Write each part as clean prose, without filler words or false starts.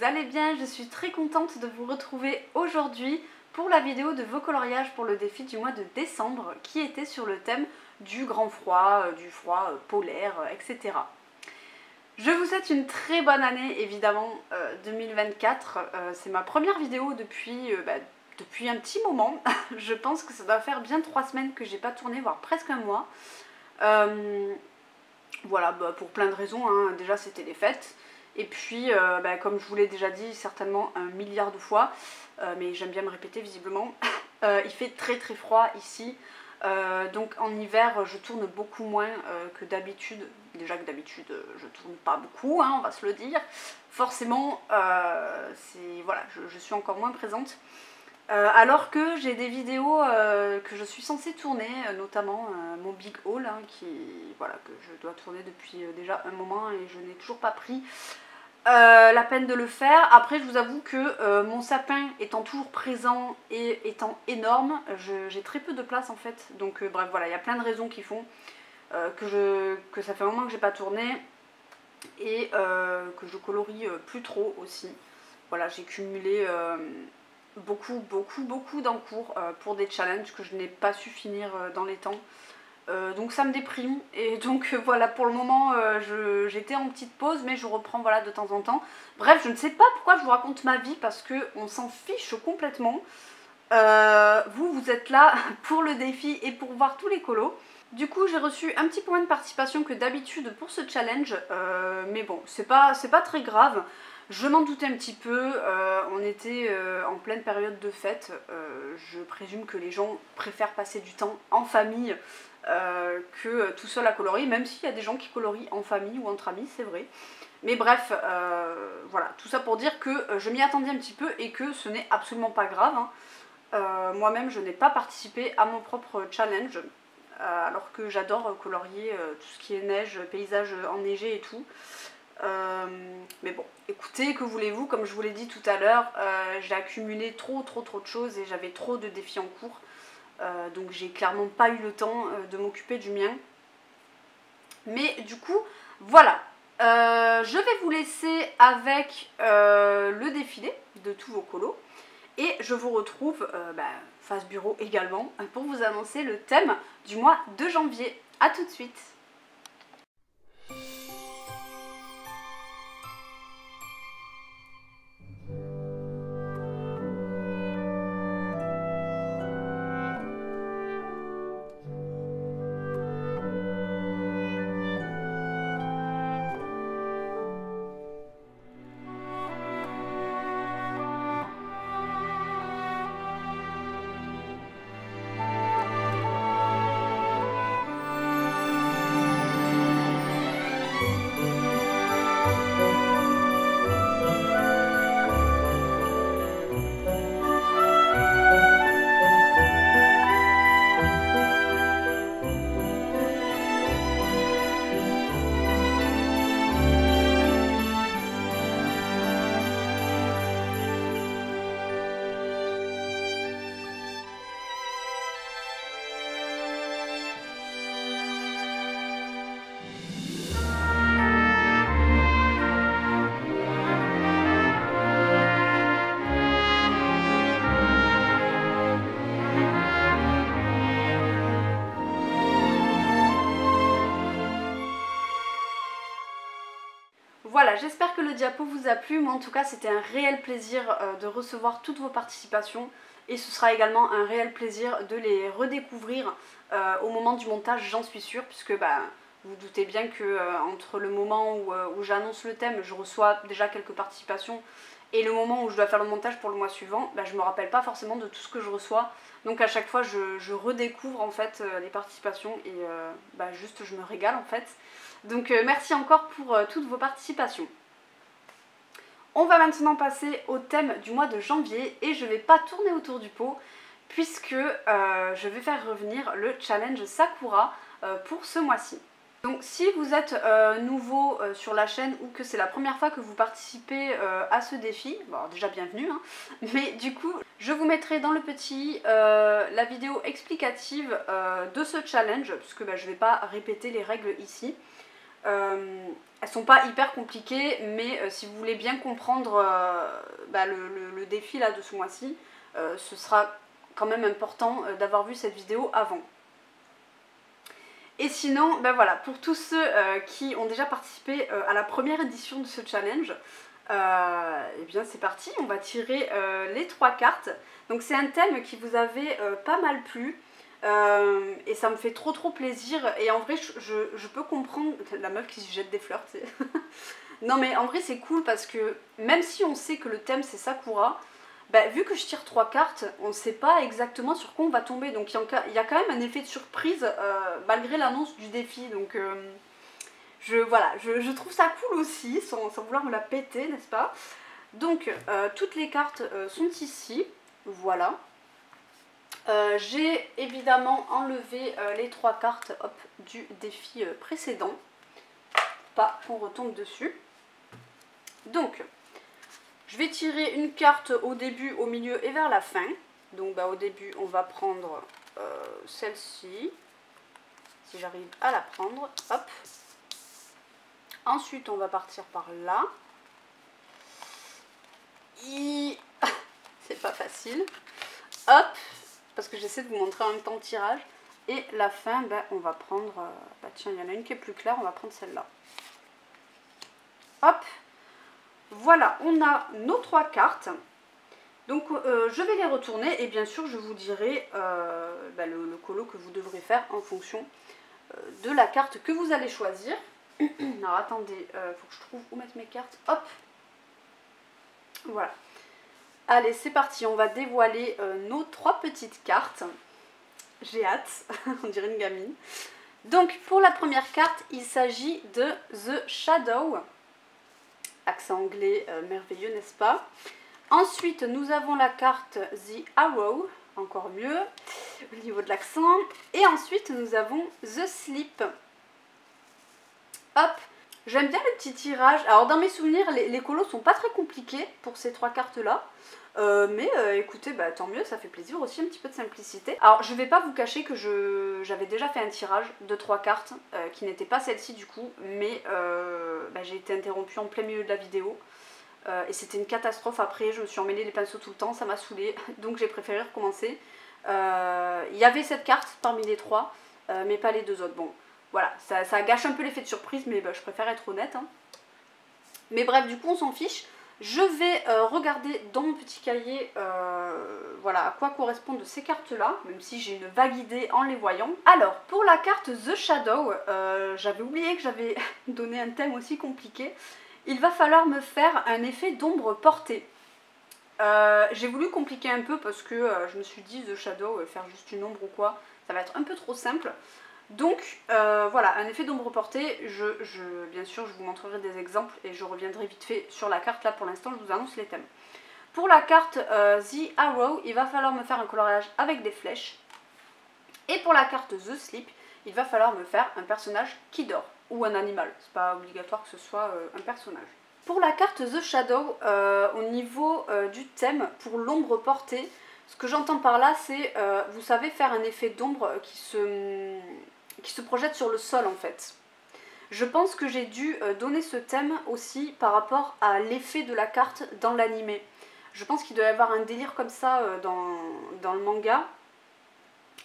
allez bien, je suis très contente de vous retrouver aujourd'hui pour la vidéo de vos coloriages pour le défi du mois de décembre qui était sur le thème du grand froid, du froid polaire, etc. Je vous souhaite une très bonne année évidemment 2024, c'est ma première vidéo depuis un petit moment. Je pense que ça doit faire bien 3 semaines que j'ai pas tourné, voire presque un mois. Voilà, pour plein de raisons, hein. Déjà c'était les fêtes, et puis comme je vous l'ai déjà dit certainement 1 milliard de fois, mais j'aime bien me répéter visiblement, il fait très très froid ici, donc en hiver je tourne beaucoup moins que d'habitude. Déjà que d'habitude je tourne pas beaucoup, hein, on va se le dire, forcément voilà, je suis encore moins présente. Alors que j'ai des vidéos que je suis censée tourner, notamment mon big haul, hein, que je dois tourner depuis déjà un moment et je n'ai toujours pas pris la peine de le faire. Après je vous avoue que mon sapin étant toujours présent et étant énorme, j'ai très peu de place en fait. Donc bref voilà, il y a plein de raisons qui font que ça fait un moment que j'ai pas tourné et que je colorie plus trop aussi. Voilà, j'ai cumulé beaucoup d'encours pour des challenges que je n'ai pas su finir dans les temps. Donc ça me déprime et donc voilà, pour le moment j'étais en petite pause, mais je reprends voilà de temps en temps. Bref, je ne sais pas pourquoi je vous raconte ma vie parce que on s'en fiche complètement. Vous êtes là pour le défi et pour voir tous les colos. Du coup j'ai reçu un petit peu moins de participation que d'habitude pour ce challenge, mais bon c'est pas très grave. Je m'en doutais un petit peu, on était en pleine période de fête, je présume que les gens préfèrent passer du temps en famille que tout seul à colorier, même s'il y a des gens qui colorient en famille ou entre amis, c'est vrai. Mais bref, voilà, tout ça pour dire que je m'y attendais un petit peu et que ce n'est absolument pas grave, hein. Moi-même je n'ai pas participé à mon propre challenge, alors que j'adore colorier tout ce qui est neige, paysage enneigé et tout. Mais bon, écoutez, que voulez-vous, comme je vous l'ai dit tout à l'heure, j'ai accumulé trop de choses et j'avais trop de défis en cours, donc j'ai clairement pas eu le temps de m'occuper du mien. Mais du coup, voilà, je vais vous laisser avec le défilé de tous vos colos et je vous retrouve face bureau également pour vous annoncer le thème du mois de janvier. A tout de suite. Voilà, j'espère que le diapo vous a plu. Moi en tout cas c'était un réel plaisir de recevoir toutes vos participations et ce sera également un réel plaisir de les redécouvrir au moment du montage, j'en suis sûre, puisque vous doutez bien que entre le moment où j'annonce le thème, je reçois déjà quelques participations, et le moment où je dois faire le montage pour le mois suivant, je me rappelle pas forcément de tout ce que je reçois, donc à chaque fois je redécouvre en fait les participations et juste je me régale en fait. Donc merci encore pour toutes vos participations. On va maintenant passer au thème du mois de janvier et je ne vais pas tourner autour du pot puisque je vais faire revenir le challenge Sakura pour ce mois-ci. Donc si vous êtes nouveau sur la chaîne ou que c'est la première fois que vous participez à ce défi, bon alors déjà bienvenue, hein, mais du coup je vous mettrai dans le petit la vidéo explicative de ce challenge puisque je ne vais pas répéter les règles ici. Elles sont pas hyper compliquées, mais si vous voulez bien comprendre le défi là de ce mois-ci, ce sera quand même important d'avoir vu cette vidéo avant. Et sinon, ben voilà, pour tous ceux qui ont déjà participé à la première édition de ce challenge, et bien c'est parti, on va tirer les 3 cartes. Donc c'est un thème qui vous avait pas mal plu. Et ça me fait trop plaisir. Et en vrai je peux comprendre la meuf qui se jette des fleurs, tu sais. Non mais en vrai c'est cool parce que même si on sait que le thème c'est Sakura, bah, vu que je tire 3 cartes, on ne sait pas exactement sur quoi on va tomber. Donc il y a quand même un effet de surprise malgré l'annonce du défi. Donc voilà, je trouve ça cool aussi, sans vouloir me la péter, n'est-ce pas? Donc toutes les cartes sont ici, voilà. J'ai évidemment enlevé les 3 cartes hop, du défi précédent, pas qu'on retombe dessus. Donc, je vais tirer une carte au début, au milieu et vers la fin. Donc au début, on va prendre celle-ci, si j'arrive à la prendre, hop. Ensuite, on va partir par là. C'est pas facile. Hop, parce que j'essaie de vous montrer en même temps le tirage. Et la fin, on va prendre... tiens, il y en a une qui est plus claire, on va prendre celle-là. Hop, voilà, on a nos 3 cartes. Donc je vais les retourner et bien sûr je vous dirai le colo que vous devrez faire en fonction de la carte que vous allez choisir. Alors attendez, faut que je trouve où mettre mes cartes. Hop, voilà. Allez, c'est parti, on va dévoiler nos 3 petites cartes. J'ai hâte, on dirait une gamine. Donc, pour la première carte, il s'agit de The Shadow. Accent anglais merveilleux, n'est-ce pas? Ensuite, nous avons la carte The Arrow, encore mieux, au niveau de l'accent. Et ensuite, nous avons The Sleep. Hop, j'aime bien le petit tirage. Alors, dans mes souvenirs, les colos sont pas très compliqués pour ces 3 cartes-là. Écoutez, tant mieux, ça fait plaisir aussi, un petit peu de simplicité. Alors je vais pas vous cacher que j'avais déjà fait un tirage de 3 cartes qui n'était pas celle-ci du coup, mais j'ai été interrompue en plein milieu de la vidéo et c'était une catastrophe. Après je me suis emmêlé les pinceaux tout le temps, ça m'a saoulée, donc j'ai préféré recommencer. Il y avait cette carte parmi les 3 mais pas les 2 autres. Bon voilà, ça gâche un peu l'effet de surprise, mais je préfère être honnête, hein. Mais bref, du coup on s'en fiche. Je vais regarder dans mon petit cahier voilà, à quoi correspondent ces cartes-là, même si j'ai une vague idée en les voyant. Alors, pour la carte The Shadow, j'avais oublié que j'avais donné un thème aussi compliqué. Il va falloir me faire un effet d'ombre portée. J'ai voulu compliquer un peu parce que je me suis dit The Shadow, faire juste une ombre ou quoi, ça va être un peu trop simple. Donc voilà, un effet d'ombre portée, bien sûr je vous montrerai des exemples et je reviendrai vite fait sur la carte. Là pour l'instant je vous annonce les thèmes. Pour la carte The Arrow, il va falloir me faire un coloriage avec des flèches. Et pour la carte The Sleep, il va falloir me faire un personnage qui dort, ou un animal, c'est pas obligatoire que ce soit un personnage. Pour la carte The Shadow, au niveau du thème, pour l'ombre portée, ce que j'entends par là c'est, vous savez, faire un effet d'ombre qui se projette sur le sol en fait. Je pense que j'ai dû donner ce thème aussi par rapport à l'effet de la carte dans l'animé. Je pense qu'il doit y avoir un délire comme ça dans le manga.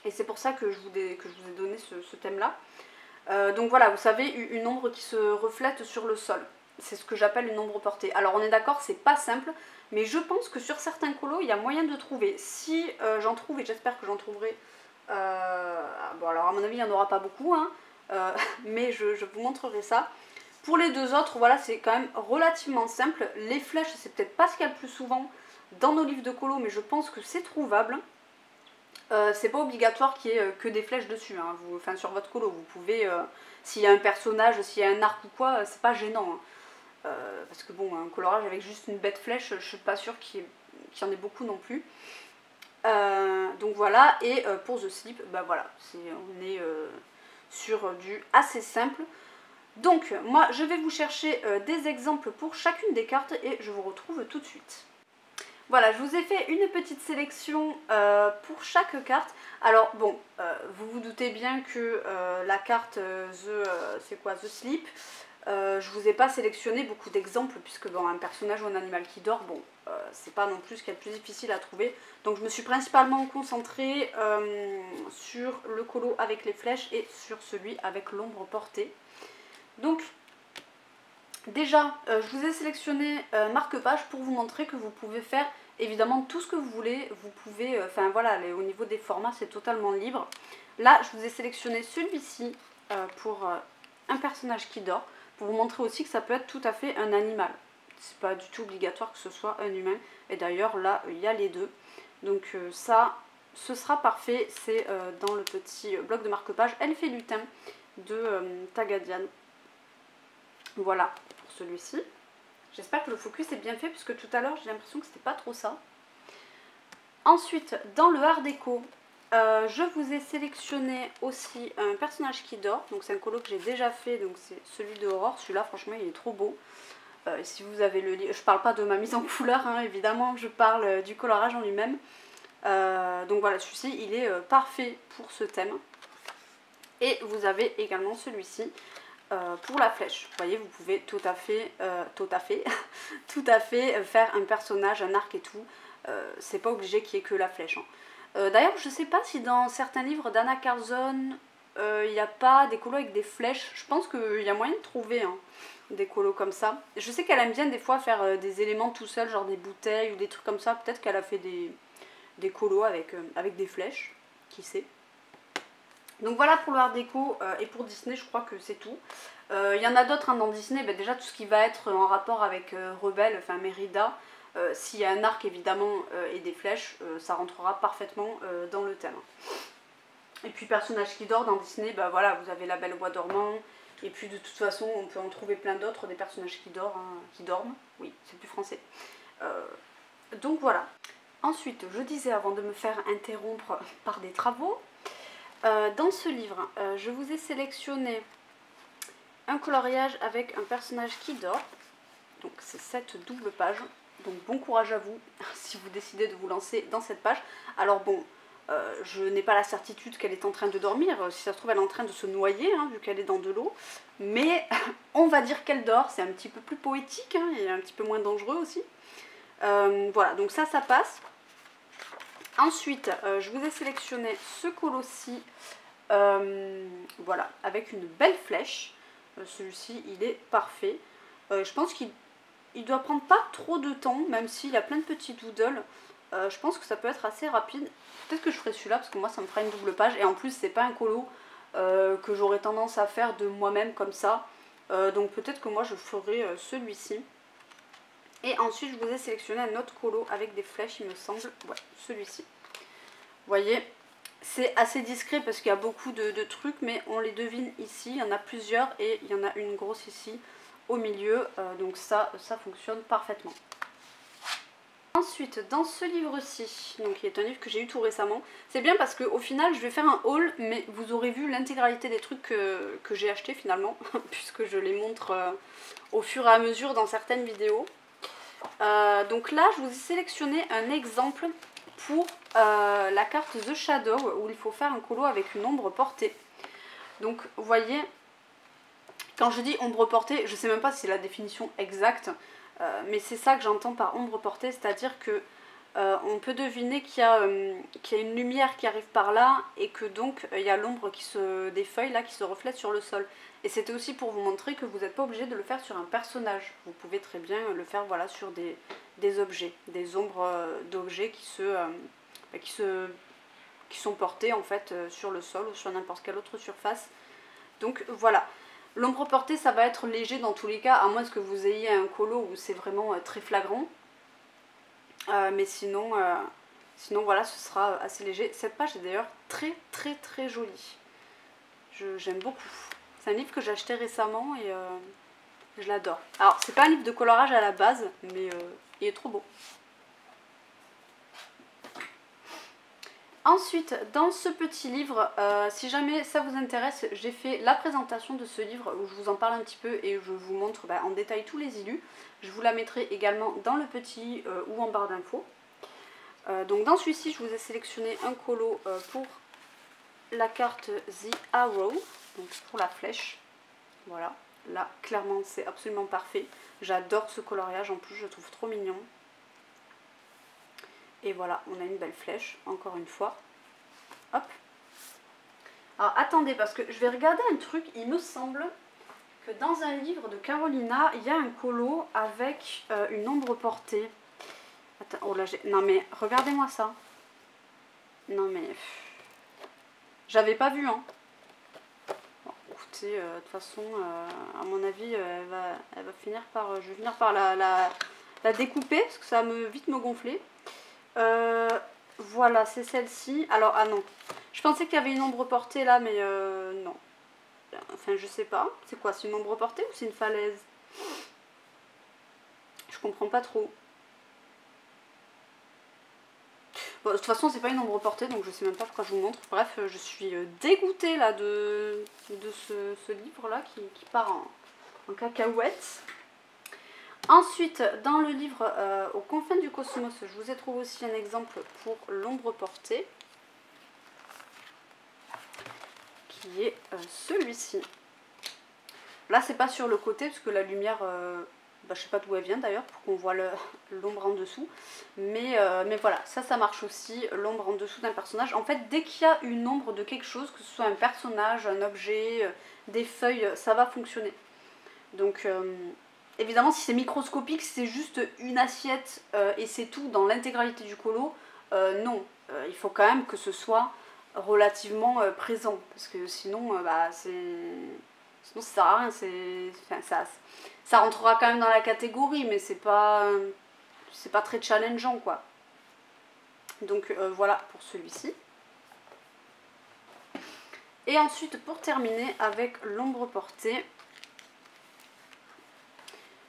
Et c'est pour ça que je vous ai donné ce thème là. Donc voilà, vous savez, une ombre qui se reflète sur le sol. C'est ce que j'appelle une ombre portée. Alors on est d'accord, c'est pas simple, mais je pense que sur certains colos, il y a moyen de trouver. Si j'en trouve, et j'espère que j'en trouverai... bon alors à mon avis il n'y en aura pas beaucoup, hein, mais je vous montrerai ça. Pour les 2 autres, voilà, c'est quand même relativement simple. Les flèches, c'est peut-être pas ce qu'il y a le plus souvent dans nos livres de colo, mais je pense que c'est trouvable. C'est pas obligatoire qu'il y ait que des flèches dessus, hein. Enfin sur votre colo, vous pouvez, s'il y a un personnage, s'il y a un arc ou quoi, c'est pas gênant, hein. Parce que bon, un colorage avec juste une bête flèche, je suis pas sûre qu'il y en ait beaucoup non plus. Donc voilà, et pour The Sleep, voilà, on est sur du assez simple. Donc moi je vais vous chercher des exemples pour chacune des cartes et je vous retrouve tout de suite. Voilà, je vous ai fait une petite sélection pour chaque carte. Alors bon, vous vous doutez bien que la carte c'est quoi, The Sleep, je vous ai pas sélectionné beaucoup d'exemples puisque bon, un personnage ou un animal qui dort, bon, c'est pas non plus ce qu'il y a de plus difficile à trouver. Donc je me suis principalement concentrée sur le colo avec les flèches et sur celui avec l'ombre portée. Donc déjà, je vous ai sélectionné marque-page pour vous montrer que vous pouvez faire évidemment tout ce que vous voulez. Vous pouvez, enfin voilà, au niveau des formats, c'est totalement libre. Là, je vous ai sélectionné celui-ci pour un personnage qui dort, pour vous montrer aussi que ça peut être tout à fait un animal. C'est pas du tout obligatoire que ce soit un humain. Et d'ailleurs, là, il y a les deux. Donc ça, ce sera parfait. C'est dans le petit bloc de marque-page Elfe et Lutin de Tagadian. Voilà pour celui-ci. J'espère que le focus est bien fait puisque tout à l'heure j'ai l'impression que c'était pas trop ça. Ensuite, dans le art déco, je vous ai sélectionné aussi un personnage qui dort. Donc c'est un colo que j'ai déjà fait, donc c'est celui de Aurore. Celui-là franchement il est trop beau. Si vous avez le livre, je parle pas de ma mise en couleur hein, évidemment, je parle du colorage en lui-même. Donc voilà, celui-ci il est parfait pour ce thème. Et vous avez également celui-ci. Pour la flèche, vous voyez, vous pouvez tout à fait faire un personnage, un arc et tout. C'est pas obligé qu'il y ait que la flèche. Hein. D'ailleurs, je sais pas si dans certains livres d'Anna Carlson, il n'y a pas des colos avec des flèches. Je pense qu'il y a moyen de trouver hein, des colos comme ça. Je sais qu'elle aime bien des fois faire des éléments tout seul, genre des bouteilles ou des trucs comme ça. Peut-être qu'elle a fait des colos avec des flèches, qui sait. Donc voilà pour le art déco et pour Disney je crois que c'est tout. Il y en a d'autres hein, dans Disney, déjà tout ce qui va être en rapport avec Rebelle, enfin Mérida, s'il y a un arc évidemment et des flèches, ça rentrera parfaitement dans le thème. Et puis personnage qui dort dans Disney, voilà, vous avez La Belle au Bois dormant, et puis de toute façon on peut en trouver plein d'autres, des personnages qui dorment, oui c'est plus français. Donc voilà. Ensuite je disais avant de me faire interrompre par des travaux, dans ce livre, je vous ai sélectionné un coloriage avec un personnage qui dort. Donc c'est cette double page. Donc bon courage à vous si vous décidez de vous lancer dans cette page. Alors bon, je n'ai pas la certitude qu'elle est en train de dormir. Si ça se trouve, elle est en train de se noyer, hein, vu qu'elle est dans de l'eau. Mais on va dire qu'elle dort. C'est un petit peu plus poétique hein, et un petit peu moins dangereux aussi. Voilà, donc ça passe. Ensuite, je vous ai sélectionné ce colo-ci, voilà, avec une belle flèche. Celui-ci, il est parfait. Je pense qu'il doit prendre pas trop de temps, même s'il y a plein de petits doodles. Je pense que ça peut être assez rapide. Peut-être que je ferai celui-là, parce que moi, ça me fera une double page. Et en plus, c'est pas un colo que j'aurais tendance à faire de moi-même comme ça. Donc peut-être que moi, je ferai celui-ci. Et ensuite, je vous ai sélectionné un autre colo avec des flèches, il me semble. Ouais, celui-ci. Vous voyez, c'est assez discret parce qu'il y a beaucoup de trucs, mais on les devine ici. Il y en a plusieurs et il y en a une grosse ici au milieu. Donc ça fonctionne parfaitement. Ensuite, dans ce livre-ci, donc qui est un livre que j'ai eu tout récemment, c'est bien parce qu'au final, je vais faire un haul, mais vous aurez vu l'intégralité des trucs que j'ai achetés finalement, puisque je les montre au fur et à mesure dans certaines vidéos. Donc là je vous ai sélectionné un exemple pour la carte The Shadow où il faut faire un colo avec une ombre portée. Donc vous voyez, quand je dis ombre portée, je sais même pas si c'est la définition exacte, mais c'est ça que j'entends par ombre portée, c'est-à-dire que on peut deviner qu'il y a une lumière qui arrive par là et que donc il y a l'ombre des feuilles là qui se reflète sur le sol. Et c'était aussi pour vous montrer que vous n'êtes pas obligé de le faire sur un personnage. Vous pouvez très bien le faire voilà, sur des objets, des ombres d'objets qui sont portés en fait sur le sol ou sur n'importe quelle autre surface. Donc voilà. L'ombre portée ça va être léger dans tous les cas, à moins que vous ayez un colo où c'est vraiment très flagrant. Mais sinon voilà, ce sera assez léger. Cette page est d'ailleurs très jolie. J'aime beaucoup. C'est un livre que j'ai acheté récemment et je l'adore. Alors c'est pas un livre de colorage à la base, mais il est trop beau. Ensuite, dans ce petit livre, si jamais ça vous intéresse, j'ai fait la présentation de ce livre où je vous en parle un petit peu et je vous montre en détail tous les illus. Je vous la mettrai également dans le petit ou en barre d'infos. Donc dans celui-ci, je vous ai sélectionné un colo pour la carte The Arrow, donc pour la flèche. Voilà, là clairement c'est absolument parfait. J'adore ce coloriage, en plus je le trouve trop mignon. Et voilà, on a une belle flèche, encore une fois. Hop. Alors attendez, parce que je vais regarder un truc, il me semble que dans un livre de Carolina, il y a un colo avec une ombre portée. Attends, oh là, non mais regardez-moi ça. Non mais... J'avais pas vu, hein. Bon, écoutez, de toute façon, à mon avis, elle va finir par... je vais finir par la découper, parce que ça va vite me gonfler. Voilà, c'est celle-ci. Alors, ah non. Je pensais qu'il y avait une ombre portée là, mais non. Enfin, je sais pas. C'est quoi? C'est une ombre portée ou c'est une falaise? Je comprends pas trop. Bon, de toute façon, c'est pas une ombre portée, donc je sais même pas pourquoi je vous montre. Bref, je suis dégoûtée là de ce livre-là qui part en cacahuète. Ensuite, dans le livre Aux confins du cosmos, je vous ai trouvé aussi un exemple pour l'ombre portée, qui est celui-ci. Là, c'est pas sur le côté, parce que la lumière, je sais pas d'où elle vient d'ailleurs, pour qu'on voit l'ombre en dessous. Mais voilà, ça marche aussi, l'ombre en dessous d'un personnage. En fait, dès qu'il y a une ombre de quelque chose, que ce soit un personnage, un objet, des feuilles, ça va fonctionner. Donc... évidemment, si c'est microscopique, si c'est juste une assiette et c'est tout dans l'intégralité du colo, non. Il faut quand même que ce soit relativement présent, parce que sinon, sinon ça sert à rien. Enfin, ça rentrera quand même dans la catégorie, mais c'est pas très challengeant, quoi. Donc voilà pour celui-ci. Et ensuite, pour terminer avec l'ombre portée,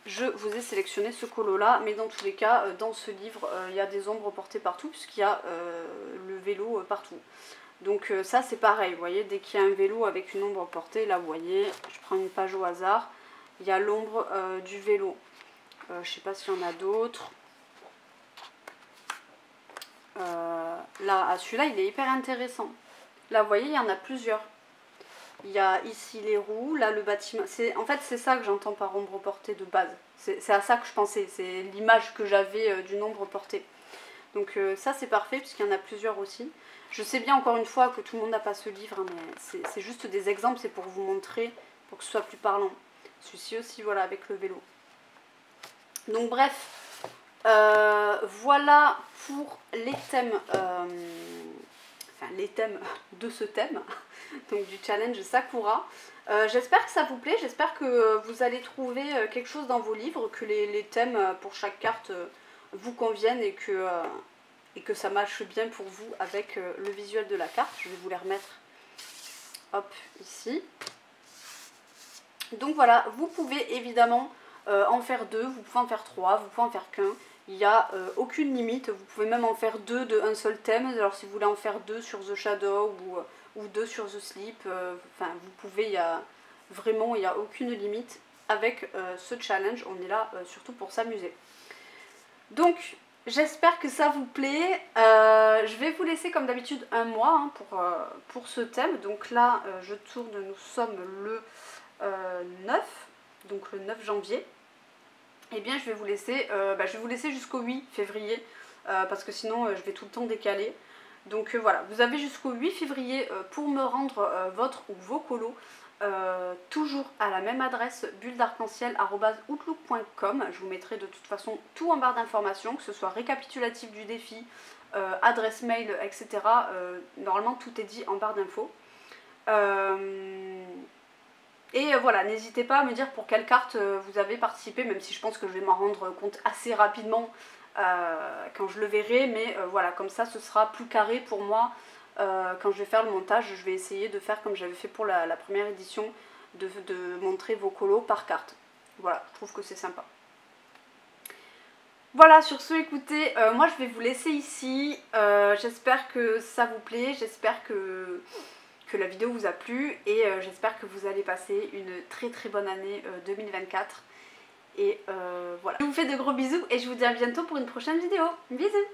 je vous ai sélectionné ce colo là, mais dans tous les cas, dans ce livre, il y a des ombres portées partout, puisqu'il y a le vélo partout. Donc ça c'est pareil, vous voyez, dès qu'il y a un vélo avec une ombre portée, là vous voyez, je prends une page au hasard, il y a l'ombre du vélo. Je sais pas s'il y en a d'autres. Là, celui-là il est hyper intéressant. Là vous voyez, il y en a plusieurs. Il y a ici les roues, là le bâtiment. En fait, c'est ça que j'entends par ombre portée de base. C'est à ça que je pensais. C'est l'image que j'avais d'une ombre portée. Donc ça, c'est parfait puisqu'il y en a plusieurs aussi. Je sais bien encore une fois que tout le monde n'a pas ce livre, hein, mais c'est juste des exemples. C'est pour vous montrer, pour que ce soit plus parlant. Celui-ci aussi, voilà, avec le vélo. Donc bref, voilà pour les thèmes... les thèmes de ce thème, donc du challenge Sakura. J'espère que ça vous plaît, j'espère que vous allez trouver quelque chose dans vos livres, que les thèmes pour chaque carte vous conviennent et que ça marche bien pour vous avec le visuel de la carte. Je vais vous les remettre, hop, ici. Donc voilà, vous pouvez évidemment en faire 2, vous pouvez en faire 3, vous pouvez en faire qu'un. Il n'y a aucune limite, vous pouvez même en faire 2 d'un seul thème. Alors si vous voulez en faire 2 sur The Shadow ou 2 sur The Sleep, enfin vous pouvez, il n'y a aucune limite avec ce challenge. On est là surtout pour s'amuser. Donc j'espère que ça vous plaît. Je vais vous laisser comme d'habitude un mois hein, pour ce thème. Donc là je tourne, nous sommes le 9, donc le 9 janvier. Eh bien je vais vous laisser jusqu'au 8 février parce que sinon je vais tout le temps décaler. Donc voilà, vous avez jusqu'au 8 février pour me rendre votre ou vos colos, toujours à la même adresse bulledarc-en-ciel@outlook.com. Je vous mettrai de toute façon tout en barre d'informations, que ce soit récapitulatif du défi, adresse mail, etc. Normalement tout est dit en barre d'infos. Et voilà, n'hésitez pas à me dire pour quelle carte vous avez participé, même si je pense que je vais m'en rendre compte assez rapidement quand je le verrai. Mais voilà, comme ça ce sera plus carré pour moi. Quand je vais faire le montage, je vais essayer de faire comme j'avais fait pour la première édition, de montrer vos colos par carte. Voilà, je trouve que c'est sympa. Voilà, sur ce, écoutez, moi je vais vous laisser ici. J'espère que ça vous plaît, j'espère que la vidéo vous a plu et j'espère que vous allez passer une très très bonne année 2024. Et voilà. Je vous fais de gros bisous et je vous dis à bientôt pour une prochaine vidéo. Bisous!